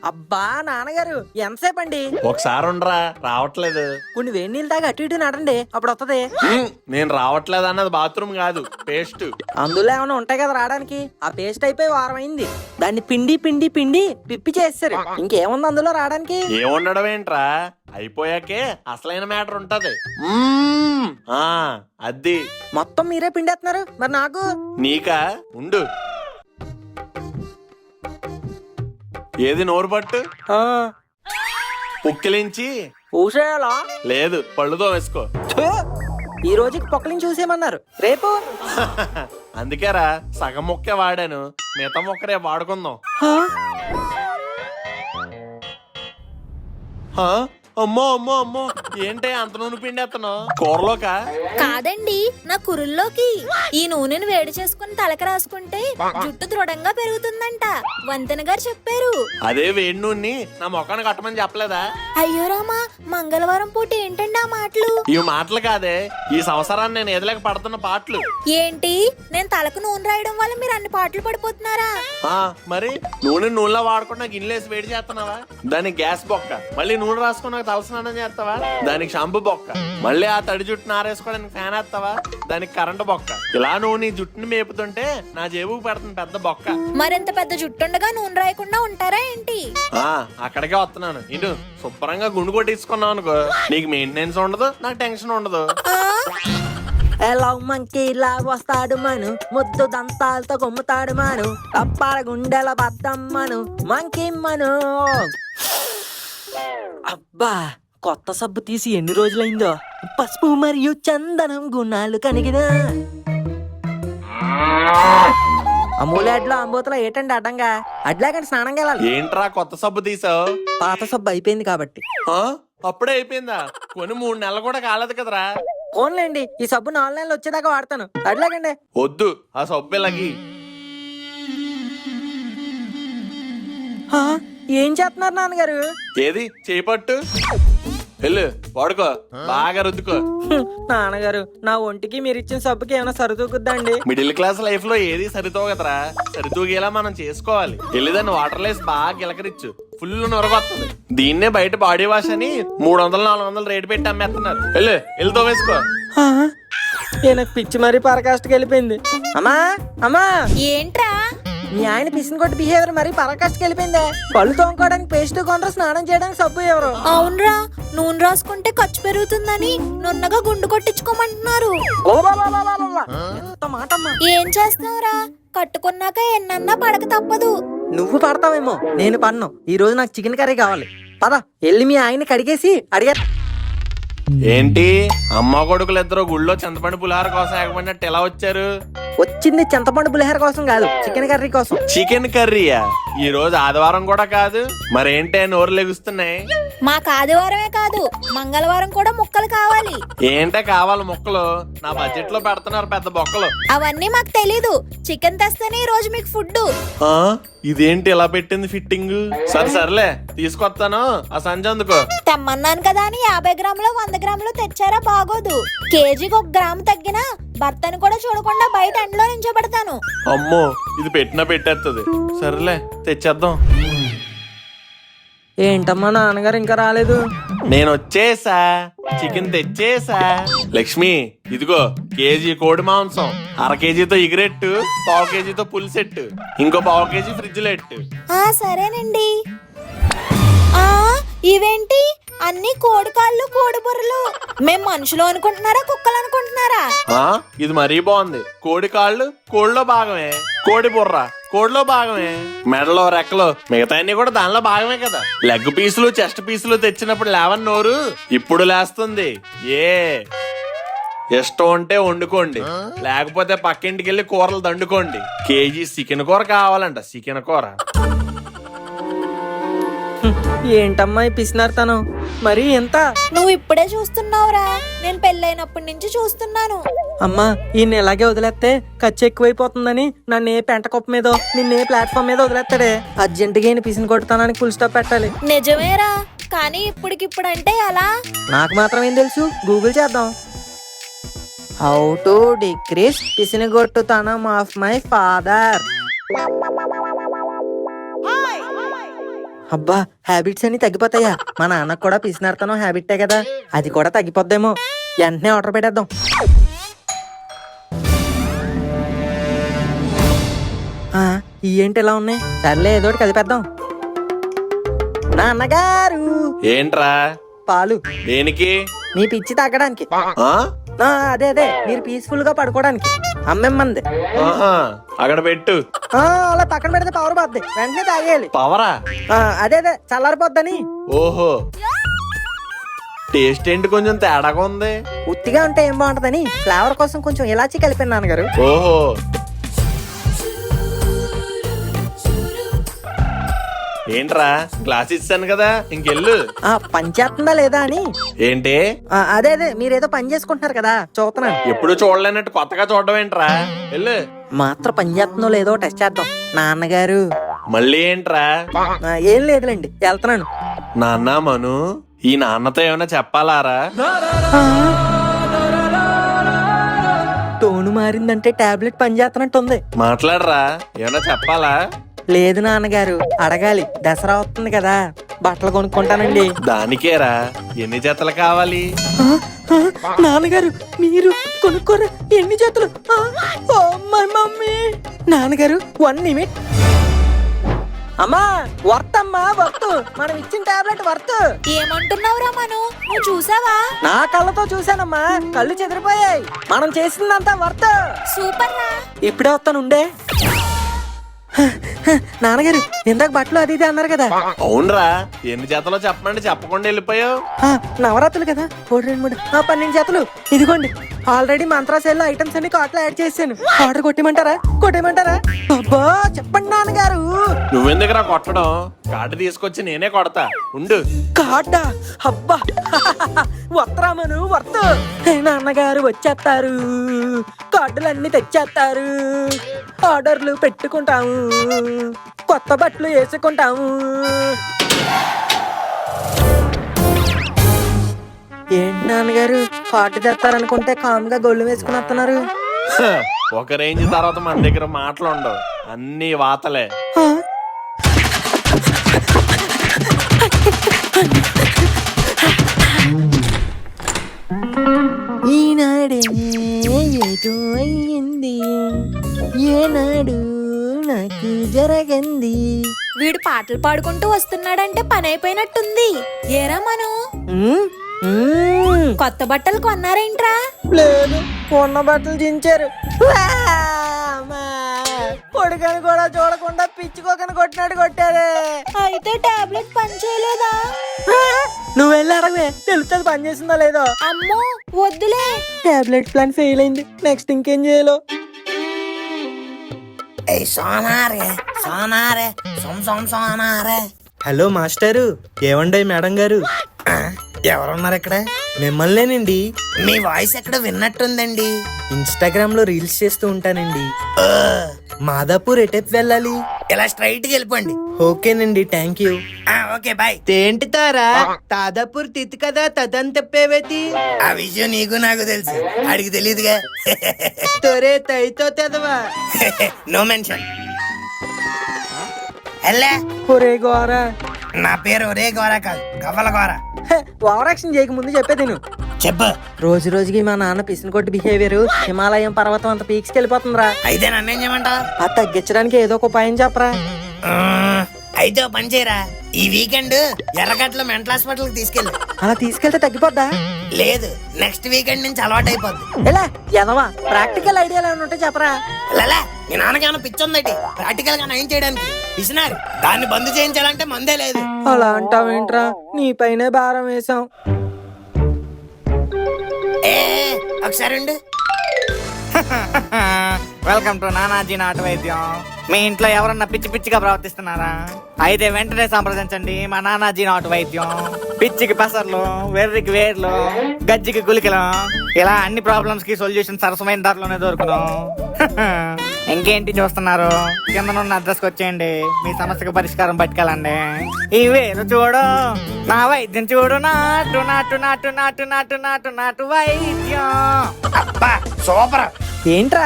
అబ్బా నాన్నగారు ఎంతసేపు అండి? ఒకసారి ఉండరా, రావట్లేదు. కొన్ని వేడి నీళ్ళు తాగి అటు ఇటు నడండి, అప్పుడు వస్తది. నేను రావట్లేదు అన్నది బాత్రూమ్ కాదు, పేస్ట్. అందులో ఏమైనా ఉంటాయి కదా రావడానికి. ఆ పేస్ట్ అయిపోయి వారం అయింది. దాన్ని పిండి పిండి పిండి పిప్పి చేస్తారు. ఇంకేముంది అందులో రావడానికి? ఏముండడం ఏంట్రా, అయిపోయాకే అసలైన మ్యాటర్ ఉంటది. అది మొత్తం మీరే పిండేస్తున్నారు, మరి నాకు? నీకా, ఉండు. ఏది నోరు పట్టు, పుక్కిలించి. ఊసేయాలా? లేదు, పళ్ళుతో వేసుకో. ఈ రోజుకి పొక్కలిని చూసేయమన్నారు, రేపు? అందుకేరా సగం మొక్కే వాడాను, మిగతా మొక్క రేపు వాడుకుందాం. అమ్మో అమ్మో అమ్మో, ఏంటే అంత నూనె పిండేస్తున్నావు? కూరలోకా? కాదండి, నా కురుల్లోకి. ఈ నూనెను వేడి చేసుకుని తలకి రాసుకుంటే జుట్టు దృఢంగా పెరుగుతుందంట. వంతెన గారు చెప్పారు. అదే వేడి నూనె నా మొఖాన్ని కట్టమని చెప్పలేదా? అయ్యో రామా, మంగళవారం పూట ఏంటండి ఆ మాటలు? ఈ మాటలు కాదే, ఈ సంవత్సరాన్ని నేను ఎదలేక పడుతున్న పాటలు. ఏంటి, నేను తలకు నూనె రాయడం వల్ల మీరు అన్ని పాటలు పడిపోతున్నారా? మరి నూనెలో వాడకుండా గిన్నెలేసి వేడి చేస్తున్నావా? దానికి గ్యాస్ బొక్క. మళ్ళీ నూనె రాసుకున్నా తలస్నానం చేస్తావా? దానికి షాంపూ బొక్క. మళ్ళీ ఆ తడి జుట్టు నారేసుకోవడానికి ఫ్యాన్ వేస్తావా? దానికి కరెంటు బొక్క. ఇలా నువ్వు నీ జుట్టుని మేపుతుంటే నా జేబుకు పెడుతుంది పెద్ద బొక్క. మరింత పెద్ద జుట్టుండగా నూనె రాయకుండా ఉంటారా ఏంటి? అక్కడికే వస్తున్నాను. ఇటు శుభ్రంగా గుండు కొట్టించుకున్నావు అనుకో, నీకు మెయింటెనెన్స్ ఉండదు, నాకు టెన్షన్ ఉండదు. ఎలా మంకీలా వస్తాడు మను, ముద్దు దంతాలతో గుమ్ముతాడు మను, కప్పాల గుండెల బద్దమ్మను మంకీ మను. అబ్బా, కొత్త సబ్బు తీసి ఎన్ని రోజులైందో. పసుపు మరియు చందనం గుణాలు కనిగిన అమూలాడ్లో అంబోతలో ఏటండి అడ్డంగా? అడ్లాగండి స్నానంగా వెళ్ళాలి. ఏంట్రా కొత్త సబ్బు తీసావు? పాత సబ్బు అయిపోయింది కాబట్టి. అప్పుడే అయిపోయిందా? కొన్ని 3 నెలలు కూడా కాలేదు కదరా. ఫోన్లేండి, ఈ సబ్బు 4 నెలలు వచ్చేదాకా వాడతాను. అడ్లాగండి. వద్దు, ఆ సబ్బు ఇలాగి. ఏం చేస్తున్నారు నాన్నగారు? ఏది చేపట్టు, వెళ్ళు వాడుకో, బాగా రుద్దుకో. నాన్నగారు, నా ఒంటికి మీరు ఇచ్చిన సబ్బుకి ఏమైనా సరితూగుద్దండి? మిడిల్ క్లాస్ లైఫ్ లో ఏది సరితూగదరా, సరితూగేలా మనం చేసుకోవాలి. వెళ్ళిదాన్ని వాటర్ లేసి బాగా గిలకరిచ్చు, ఫుల్ నొరగొస్తుంది. దీన్నే బయట బాడీ వాష్ అని 300-400 రేటు పెట్టి అమ్మేస్తున్నారు. వెళ్తూ వేసుకో. నాకు పిచ్చి మరీ పరకాష్ఠకి వెళ్ళిపోయింది. అమ్మా అమ్మా, ఏంట్రా? మీ ఆయన పిసిని కొట్టి బిహేవియర్ మరీ పరకాష్ఠకి వెళ్ళిపోయిందే. పళ్ళు తోముకోవడానికి పేస్ట్ కొందరు, స్నానం చేయడానికి సబ్బు ఎవరు? అవునరా, నూనె రాసుకుంటే ఖర్చు పెరుగుతుందని నున్నగా గుండు కొట్టించుకోమంటున్నారు. ఎంత మాటమ్మా. ఏం చేస్తావురా, కట్టుకున్నాక ఎన్నన్నా పడక తప్పదు. నువ్వు పడతావేమో, నేను పన్ను. ఈ రోజు నాకు చికెన్ కర్రీ కావాలి. పద వెళ్ళి మీ ఆయన్ని కడిగేసి అడిగా. ఏంటి అమ్మ కొడుకులు ఇద్దరు గుళ్ళో చింతపండు పులిహార కోసం ఏకపోయినట్టు ఎలా వచ్చారు? వచ్చింది చింతపండు పులిహార కోసం కాదు, చికెన్ కర్రీ కోసం. చికెన్ కర్రీయా? ఈ రోజు ఆదివారం కూడా కాదు, మరేంటే నోరు లెగుస్తున్నాయి? మాకు ఆదివారమే కాదు, మంగళవారం కూడా ముక్కలు కావాలి. ఏంటే కావాలి ముక్కలు? నా బడ్జెట్ లో పెడుతున్నారు పెద్ద బొక్కలు. అవన్నీ మాకు తెలీదు. చికెన్ తెస్తేనే ఈ రోజు మీకు ఫుడ్. ఇదేంటి ఇలా పెట్టింది ఫిట్టింగ్? సర్లే తీసుకొస్తాను, ఆ సంజ అందుకో. తెమ్మన్నాను కదా అని 50 గ్రాములు 100 గ్రాములు తెచ్చారా? బాగోదు. కేజీకి 1 గ్రాము తగ్గినా భర్తను కూడా చూడకుండా బయట ఎండలో నించోబెడతాను. అమ్మో, ఇది పెట్టినా పెట్టేస్తుంది. సర్లే తెచ్చేద్దాం. ఏంటమ్మా నాన్నగారు ఇంకా రాలేదు? నేను వచ్చేసా, చికెన్ తెచ్చేసా. లక్ష్మి, ఇదిగో కేజీ కోడి మాంసం, 1/2 కేజీతో ఎగిరెట్టు, 1/2 కేజీతో పులిసెట్టు, ఇంకో 1/2 కేజీ ఫ్రిడ్జ్ లో ఎట్టు. సరేనండి. ఇవేంటి అన్ని కోడి కాళ్ళు, కోడి బుర్రలు? మేం మనుషులు అనుకుంటున్నారా, కుక్కలు అనుకుంటున్నారా? ఇది మరీ బాగుంది. కోడి కాళ్ళు కోడిలో భాగమే, కోడి బుర్ర కోడిలో భాగమే, మెడలో రెక్కలు మిగతా అన్ని కూడా దానిలో భాగమే కదా. లెగ్ పీసులు చెస్ట్ పీసులు తెచ్చినప్పుడు లేవని నోరు ఇప్పుడు లేస్తుంది. ఇష్టం ఉంటే వండుకోండి, లేకపోతే పక్కింటికి వెళ్ళి కూరలు దండుకోండి. కేజీ చికెన్ కూర కావాలంట, చికెన్ కూర. ఏంటమ్మా పిసినారు తను మరి ఎంత? నువ్వు ఇప్పుడే చూస్తున్నావురా, నేను పెళ్ళైనప్పటి నుంచి చూస్తున్నాను. అమ్మా, ఈయన ఇలాగే వదిలేస్తే ఖర్చు ఎక్కువైపోతుందని నన్ను ఏ పెంట కుప్ప మీద, నిన్నే ప్లాట్ఫామ్ మీద వదిలేస్తాడే. అర్జెంటుగా ఈయన పిసిని కొడతానని ఫుల్ స్టాప్ పెట్టాలి. నిజమేరా, కానీ ఇప్పటికిప్పుడంటే అలా? నాకు మాత్రం ఏం తెలుసు, గూగుల్ చేద్దాం. హౌ టు డిక్రీస్ పిసినిగొట్టుతనం ఆఫ్ మై ఫాదర్. అబ్బా హ్యాబిట్స్ అన్ని తగ్గిపోతాయా? మా నాన్నకు కూడా పిసినార్తనం హ్యాబిట్టే కదా, అది కూడా తగ్గిపోద్దేమో. వెంటనే ఆర్డర్ పెట్టేద్దాం. ఈ ఏంటి ఇలా ఉన్నాయి? సర్లే ఏదో ఒకటి కలిపేద్దాం. నాన్నగారు ఏంట్రా? పాలు. దేనికి? మీ పిచ్చి తగ్గడానికి. ఆ? అదే అదే మీరు పీస్ఫుల్ గా పడుకోవడానికి అమ్మేమ్మంది. ఆహా, అక్కడ పెట్టు. అలా పక్కన పెడితే పవర్ పోద్ది, వెంటనే తాగేయాలి. పవరా? అదే అదే చల్లారిపోద్దని. ఓహో, టేస్ట్ ఏంటి కొంచెం తేడాగా ఉంది. ఉత్తిగా ఉంటే ఏం బాగుంటదని ఫ్లేవర్ కోసం కొంచెం ఇలాచీ కలిపాను నాన్నగారు. ఓహో, ఏంట్రా గ్లాస్ ఇచ్చాను కదా, ఇంకెళ్ళు. పనిచేస్తుందా లేదా అని. ఏంటి? అదే అదే మీరేదో పని చేసుకుంటున్నారు కదా, చూస్తున్నాను. ఎప్పుడు చూడలేనట్టు కొత్తగా చూడడం ఏంట్రా? వెళ్ళు. మాత్రం పని చేస్తుందో లేదో టెస్ట్ చేద్దాం. నాన్నగారు మళ్ళీ ఏంట్రా? ఏం లేదులేండి, వెళ్తున్నాను. నాన్న మను, ఈ నాన్నతో ఏమైనా చెప్పాలారా? టోను మారిందంటే టాబ్లెట్ పని చేస్తున్నట్టుంది. మాట్లాడరా, ఏమైనా చెప్పాలా? లేదు నాన్నగారు, అడగాలి. దసరా వస్తుంది కదా, బట్టలు కొనుక్కుంటానండి. దానికేరా, ఎన్ని జతలు కావాలి? నాన్నగారు మీరు కొనుక్కోరా, ఎన్ని జతలు? మమ్మీ. నాన్నగారు 1 నిమిట్. అమ్మా వర్త్ అమ్మా వర్త్, మనం ఇచ్చిన టాబ్లెట్ వర్త్. ఏమంటున్నావురా మను, నువ్వు చూసావా? నా కళ్ళతో చూసానమ్మా, కళ్ళు చెదిరిపోయాయి. మనం చేసిందంతా వర్త్. సూపర్ రా. ఇప్పుడే వస్తానుండే. నాన్నగారు ఇందాక బట్టలు అది ఇది అన్నారు కదా. అవునరా, ఎన్ని జతలో చెప్పమంటే చెప్పకుండా వెళ్ళిపోయావు. నవరాత్రులు కదా, 1 2 3 12 జతలు. ఇదిగోండి, ఆల్రెడీ మంత్రా సేల్ ఐటమ్స్ అన్ని కార్ట్లో యాడ్ చేశాను. ఆర్డర్ కొట్టేయమంటారా? అబ్బా చెప్పండి నాన్నగారు. నువ్వెందుకురా కొట్టడం? కార్డు తీసుకొచ్చి నేనే కొడతా, ఉండు. కార్డా? అబ్బా వస్త్రామను వర్త్. నాన్నగారు వచ్చేస్తారు, కార్డులన్నీ తెచ్చేస్తారు, ఆర్డర్లు పెట్టుకుంటాము, కొత్త బట్టలు వేసుకుంటాము. ఏంటి నాన్నగారు, కార్డు తెస్తారనుకుంటే కామ్గా గొల్లు వేసుకుని వస్తున్నారు. హ, ఒక రేంజ్ తర్వాత మన దగ్గర మాటలు ఉండవు, అన్ని వాతలే. ఈనాడే ఏదో అయ్యింది, ఏనాడు నాకు జరగంది. వీడు పాటలు పాడుకుంటూ వస్తున్నాడంటే పని అయిపోయినట్టుంది. ఏరా మను, కొత్త బట్టలు కొన్నారేంట్రా? లేదు, కొన్న బట్టలు దించారు. కొడుకని కూడా చూడకుండా పిచ్చుకోకని కొట్టినట్టు కొట్టారే. అయితే టాబ్లెట్ పని చేయలేదా? నువ్వు వెళ్ళి అడగవే, తెలుస్తుంది పని చేసిందో లేదో. అమ్మో వద్దులే, టాబ్లెట్ ప్లాన్ ఫెయిల్ అయింది, నెక్స్ట్ ఇంకేం చేయాలో. Hello master. ఏమండి మేడం గారు? ఎవరున్నారు ఇక్కడ? మిమ్మల్నేనండి. మీ వాయిస్ ఎక్కడ విన్నట్టుందండి. ఇన్స్టాగ్రామ్ లో రీల్స్ చేస్తూ ఉంటానండి. మాదాపూర్ ఎటెప్ వెళ్ళాలి? ఇలా స్ట్రైట్ గా వెళ్ళిపోండి. ఓకేనండి, థ్యాంక్ యూ. Okay bye. ఏంటి తారా, తాదాపూర్ తిత్తి కదా తదని తెప్పేవేతి? ఆ విషయం నీకు నాకు తెలుసు, అడిగి తెలియదుగా. తొరే తైతో తెదవా. No mention. హలో, ఒరే గోరా. నా పేరు ఒరే గోరా కాదు, గవ్వల గోరా. ఓవరాక్షన్ చేయక ముందు చెప్పేది నువ్వు. చెప్పు. రోజు రోజుకి మా నాన్న పిసిని కొట్టి బిహేవియర్ హిమాలయం పర్వతం అంత పీక్స్కి వెళ్ళిపోతుందిరా. అయితే నన్నేం చేయమంటావు? అది తగ్గించడానికి ఏదో ఒక ఉపాయం చెప్పరా. అయితే ఓ పని చేయరా, ఈ వీకెండ్ ఎర్రగట్లో మెంటల్ హాస్పిటల్ తీసుకెళ్ళు. అలా తీసుకెళ్తే తగ్గిపోద్దా? లేదు, నెక్స్ట్ వీకెండ్ నుంచి అలవాటు అయిపోద్ది. ఎలా ఎదవా, ప్రాక్టికల్ ఐడియాలు ఏమైనా ఉంటే చెప్పరా. లలా, మీ నాన్నకేమైనా పిచ్చుందటి ప్రాక్టికల్ గా నయం చేయడానికి? పిసినారు, దాన్ని బంద్ చేయించాలంటే మందే లేదు. అలా అంటావేంట్రా, నీ పైనే భారం వేసాం. ఏ ఒకసారి ఉండు. వెల్కమ్ టు నానాజీ నాటు వైద్యం. మీ ఇంట్లో ఎవరన్నా పిచ్చి పిచ్చిగా ప్రవర్తిస్తున్నారా? అయితే వెంటనే సంప్రదించండి మా నానాజీ నాటు వైద్యం. పిచ్చికి పెసర్లు, వెర్రికి వేర్లు, గజ్జికి గులికలు, ఇలా అన్ని ప్రాబ్లమ్స్ కి సొల్యూషన్ సరసమైన ధరలోనే దొరుకును. ఇంకేంటి చూస్తున్నారు, కిందనున్న అడ్రస్కి వచ్చేయండి, మీ సమస్యకు పరిష్కారం పట్టుకెళ్ళండి. ఈ వేరు చూడు, నా వైద్యం చూడు, నాటు నాటు నాటు నాటు నాటు నాటు నాటు వైద్యం. అబ్బా సూపర్. ఏంట్రా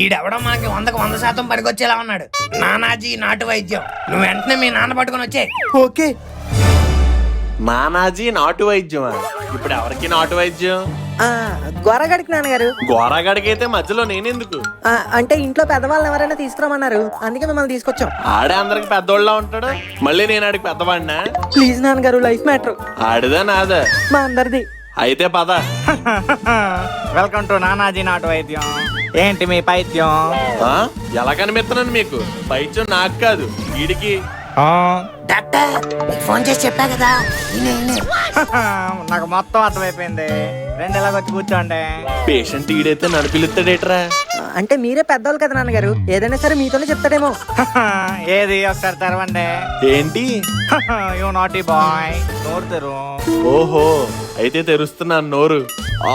ఈడెవడో మనకి 100% పనికొచ్చేలా ఉన్నాడు. నానాజీ నాటు వైద్యం. నువ్వు వెంటనే మీ నాన్న పట్టుకొని వచ్చే. ఓకే. నానాజీ నాటు వైద్యమా? ఇప్పుడు ఎవరికి నాటు వైద్యం? గొరగడికి నాన్నగారు. గోరగాడికైతే మధ్యలో నేనెందుకు? అంటే ఇంట్లో పెద్దవాళ్ళని ఎవరైనా తీసుకురామన్నారు, అందుకే మిమ్మల్ని తీసుకొచ్చాం. ఆడే అందరికి పెద్దోళ్ళ ఉంటాడు, మళ్ళీ నేను ఆడికి పెద్దవాడినా? ప్లీజ్ నాన్నగారు, లైఫ్ మ్యాటర్. ఆడిదా నాదా? మా అందరిది. అయితే పద. వెల్కమ్ టు నానాజీ నాటు వైద్యం. ఏంటి మీ పైత్యం? ఆ? ఎలా కనిపిస్తున్నాను మీకు? పైత్యం నాకు కాదు, వీడికి. డాక్టర్ నీకు ఫోన్ చేసి చెప్పా కదా. నాకు మొత్తం అర్థమైపోయింది. రెండు ఇలాగొచ్చి కూర్చోండి. పేషెంట్ ఈడైతే నన్ను పిలుస్తాడేట్రా? అంటే మీరే పెద్దవాళ్ళు కదా నాన్నగారు, ఏదైనా సరే మీతోనే చెప్తాడేమో. ఏది ఒకసారి తెరవండి. ఏంటి? You naughty boy. నోరు తెరు. ఓహో, అయితే తెరుస్తున్నాను నోరు. ఆ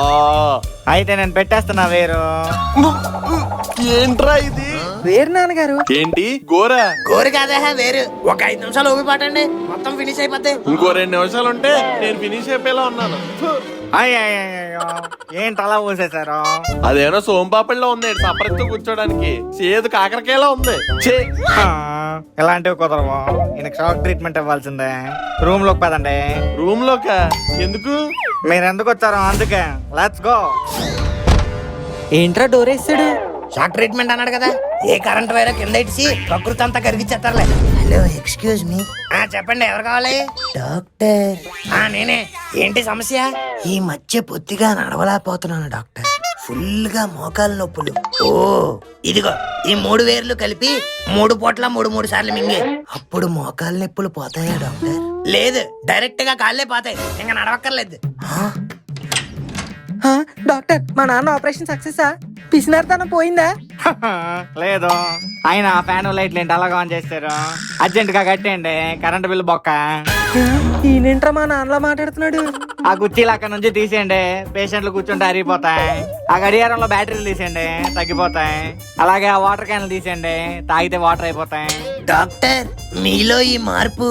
అయితే నేను పెట్టేస్తున్నా వేరు. ఏంట్రా ఇది? వేరు నాన్నగారు. ఏంటి గోరా? కోరి కాదా వేరు. ఒక 5 నిమిషాలు ఊపి పట్టండి, మొత్తం ఫినిష్ అయిపోద్ది. ఇంకో 2 నిమిషాలు ఉంటే నేను ఫినిష్ అయిపోయేలా ఉన్నాను. అయ్యో ఏంటి అలా ఊసేశారు? అదేమో సోంపాపడిలో ఉంది, సపరేట్తో కూర్చోడానికి. చేదు కాకరకాయలా ఉంది. ఛే! ఇలాంటివి కుదరవు. ఈయనకి షాక్ ట్రీట్మెంట్ ఇవ్వాల్సిందే. రూమ్ లోకి పదండి. రూమ్ లోక? ఎందుకు? మీరు ఎందుకు వచ్చారో అందుకే. Let's go. ఏంట్రా డోర్ వేసాడు? షాక్ ట్రీట్మెంట్ అన్నాడు కదా, ఏ కరెంట్ వైర్ కింద ఇచ్చి ప్రకృతి అంతా కరిగిచ్చేస్తారులే. Hello excuse me. చెప్పండి, ఎవరు కావాలి? డాక్టర్. నేనే. ఏంటి సమస్య? ఈ మధ్య పొత్తిగా నడవలేకపోతున్నాను డాక్టర్. ఫుల్ గా మోకాలు నొప్పులు. ఓ ఇదిగో ఈ 3 వేర్లు కలిపి 3 పూట్ల 3 సార్లు మింగి, అప్పుడు మోకాలు నొప్పులు పోతాయా డాక్టర్? లేదు, డైరెక్ట్ గా కాళ్ళే పోతాయి, ఇంకా నడవక్కర్లేదు. డాక్టర్, మా నాన్న ఆపరేషన్ సక్సెసా? పిసినార్తనం పోయిందా? లేదు. ఆయన ఫ్యాన్ లైట్లు ఏంటి అలాగా ఆన్ చేస్తారు? అర్జెంట్ గా కట్టేయండి, కరెంట్ బిల్లు బొక్క. ఈయనేంట్రా మా నాన్నలా మాట్లాడుతున్నాడు? ఆ కుర్చీలు అక్కడ నుంచి తీసేయండి, పేషెంట్లు కూర్చుంటే అరిగిపోతాయి. ఆ గడియారంలో బ్యాటరీలు తీసేయండి, తగ్గిపోతాయి. అలాగే ఆ వాటర్ క్యాన్లు తీసేయండి, తాగితే వాటర్ అయిపోతాయి. డాక్టర్ మీలో ఈ మార్పు.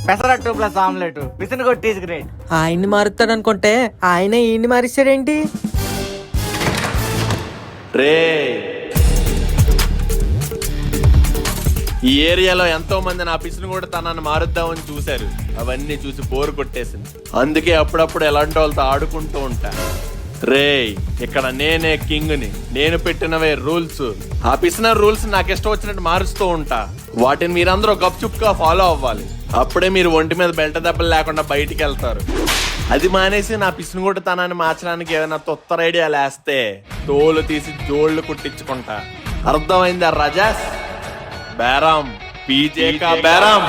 పెసరట్టు ప్లస్ ఆమ్లెట్, పిసిని కొట్టి గ్రేట్. ఆయన్ని మారుతాడు అనుకుంటే ఆయనే ఈయన్ని మారిస్తాడేంటి? రే, ఈ ఏరియాలో ఎంతో మంది నా పిసిని కూడా తనని మారుద్దామని చూశారు. అవన్నీ చూసి బోరు కొట్టేసింది. అందుకే అప్పుడప్పుడు ఎలాంటి వాళ్ళతో ఆడుకుంటూ ఉంటా. రే, ఇక్కడ నేనే కింగ్ని. నేను పెట్టినవే రూల్స్. ఆ పిసిన రూల్స్ నాకు ఇష్టం వచ్చినట్టు మారుస్తూ ఉంటా. వాటిని మీరందరూ గప్చుప్గా ఫాలో అవ్వాలి. అప్పుడే మీరు ఒంటి మీద బెల్ట దెబ్బలు లేకుండా బయటికి వెళ్తారు. అది మానేసి నా పిసినుగొట్టతనాన్ని మార్చడానికి ఏమైనా తొత్తర ఐడియాలు వేస్తే తోలు తీసి జోళ్లు కుట్టించుకుంటా. అర్థమైందా రాజాస్? బేరం పీజే కా బేరం.